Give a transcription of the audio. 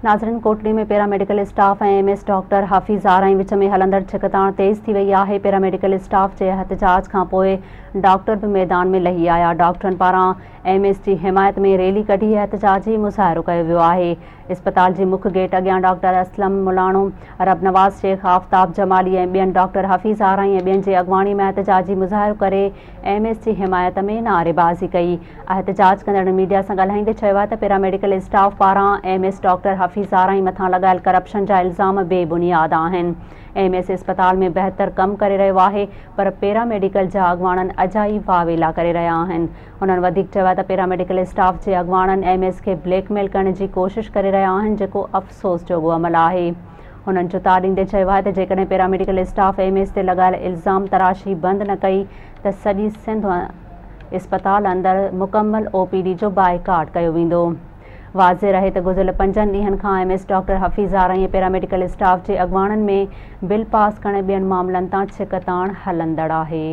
नाज़रीन, कोटली में paramedical staff ऐं एमएस डॉक्टर हफ़ीज़ आराई विच में हलंदड़ छिकताण तेज़ थी वई आहे। पैरामेडिकल स्टाफ जे एहतजाज खां पोइ डॉक्टर बि मैदान में लही आया। डॉक्टरनि पारां एमएस जी हिमायत में रैली कढी एहतजाजी मुज़ाहिरो कयो वियो आहे। इस्पताल जी मुख्य गेट अॻियां डॉक्टर असलम मुलाणो, रब नवाज़ शेख, आफ़ताब जमाली ऐं ॿियनि डॉक्टर हफ़ीज़ आराई ऐं ॿियनि जे अॻवानी में एहतजाजी मुज़ाहिरो करे एमएस जी हिमायत में नारेबाज़ी कई। एहतजाज कंदड़ मीडिया सां ॻाल्हाईंदे चयो आहे त पैरामेडिकल स्टाफ पारां एमएस डॉक्टर हफ़ीज़ आराई मथां लॻायल करप्शन जा इल्ज़ाम बेबुनियाद आहिनि। एमएस इस्पताल में बहितर कमु करे रहियो आहे, पर पैरामेडिकल जा अॻवाननि अजाई वावेला करे रहिया आहिनि। हुननि वधीक चयो आहे त पैरामेडिकल स्टाफ जे अॻवाननि एमएस खे ब्लैकमेल करण जी कोशिशि करे रहिया आहिनि, जेको अफ़सोस जोॻो अमल आहे। हुननि चुता ॾींदे चयो आहे त जेकॾहिं पैरामेडिकल स्टाफ एमएस ते लॻायल इल्ज़ाम तराशी बंदि न कई त सॼी सिंध इस्पताल अंदरि मुकमल ओपीडी जो बाइकाट कयो वेंदो। वाज़े रहे त गुज़िरियल 5 ॾींहनि खां एमएस डॉक्टर हफ़ीज़ आराई ऐं पैरामेडिकल स्टाफ जे अॻवाननि में बिल पास करण ॿियनि मामलनि तां छिकताण हलंदड़ आहे।